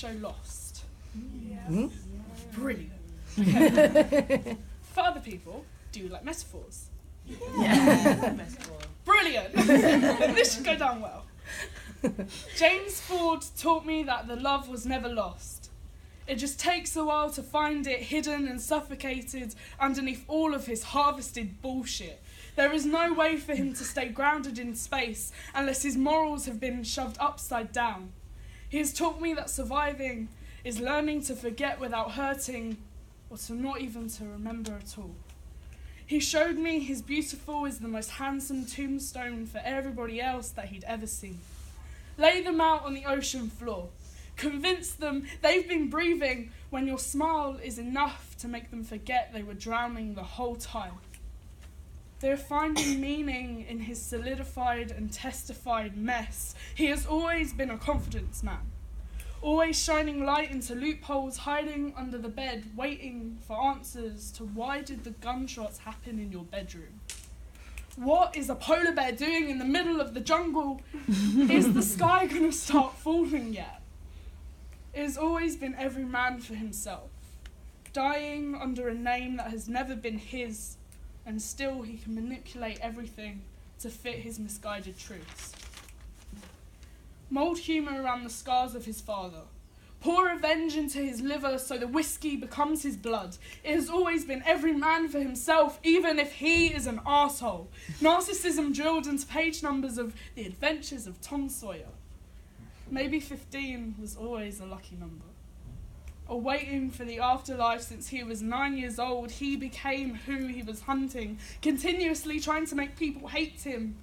show Lost. Yeah. Brilliant. Okay. For other people, do you like metaphors? Yeah. Brilliant. This should go down well. James Ford taught me that the love was never lost. It just takes a while to find it hidden and suffocated underneath all of his harvested bullshit. There is no way for him to stay grounded in space unless his morals have been shoved upside down. He has taught me that surviving is learning to forget without hurting, or to not even to remember at all. He showed me his beautiful is the most handsome tombstone for everybody else that he'd ever seen. Lay them out on the ocean floor. Convince them they've been breathing when your smile is enough to make them forget they were drowning the whole time. They're finding meaning in his solidified and testified mess. He has always been a confidence man, always shining light into loopholes, hiding under the bed, waiting for answers to why did the gunshots happen in your bedroom? What is a polar bear doing in the middle of the jungle? Is the sky going to start falling yet? It has always been every man for himself, dying under a name that has never been his, and still he can manipulate everything to fit his misguided truths. Mould humour around the scars of his father. Pour revenge into his liver so the whiskey becomes his blood. It has always been every man for himself, even if he is an arsehole. Narcissism drilled into page numbers of The Adventures of Tom Sawyer. Maybe 15 was always a lucky number. Or waiting for the afterlife since he was 9 years old, he became who he was hunting, continuously trying to make people hate him.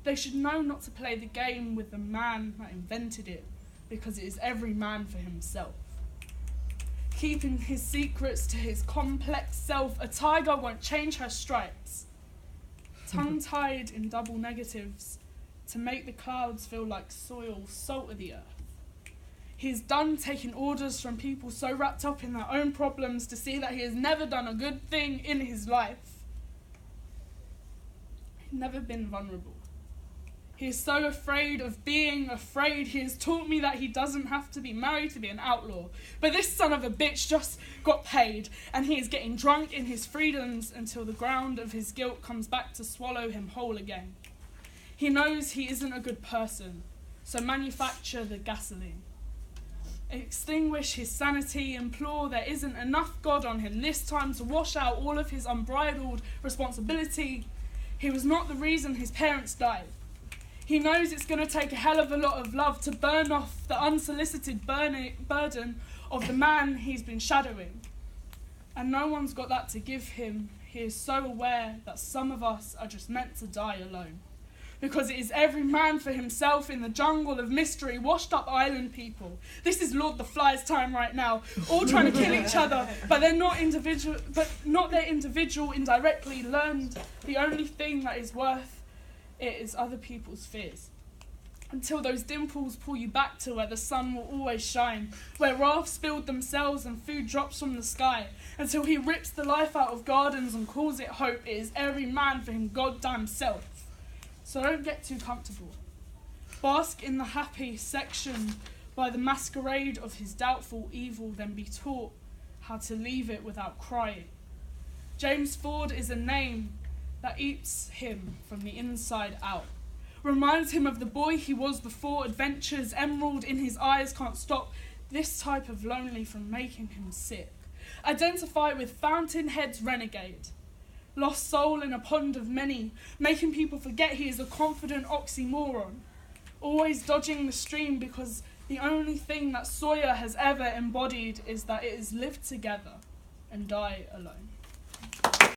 They should know not to play the game with the man that invented it, because it is every man for himself. Keeping his secrets to his complex self, a tiger won't change her stripes. Tongue-tied in double negatives to make the clouds feel like soil, salt of the earth. He is done taking orders from people so wrapped up in their own problems to see that he has never done a good thing in his life. He's never been vulnerable. He is so afraid of being afraid. He has taught me that he doesn't have to be married to be an outlaw. But this son of a bitch just got paid, and he is getting drunk in his freedoms until the ground of his guilt comes back to swallow him whole again. He knows he isn't a good person, so manufacture the gasoline. Extinguish his sanity, implore there isn't enough God on him this time to wash out all of his unbridled responsibility. He was not the reason his parents died. He knows it's going to take a hell of a lot of love to burn off the unsolicited burden of the man he's been shadowing. And no one's got that to give him. He is so aware that some of us are just meant to die alone. Because it is every man for himself in the jungle of mystery, washed up island people. This is Lord the Fly's time right now, all trying to kill each other, but not their individual indirectly learned the only thing that is worth it is other people's fears. Until those dimples pull you back to where the sun will always shine, where rafts build themselves and food drops from the sky, until he rips the life out of gardens and calls it hope. It is every man for him goddamn self. So don't get too comfortable. Bask in the happy section by the masquerade of his doubtful evil, then be taught how to leave it without crying. James Ford is a name that eats him from the inside out. Reminds him of the boy he was before. Adventures, emerald in his eyes can't stop this type of lonely from making him sick. Identify with Fountainhead's renegade. Lost soul in a pond of many, making people forget he is a confident oxymoron. Always dodging the stream because the only thing that Sawyer has ever embodied is that it is lived together and die alone.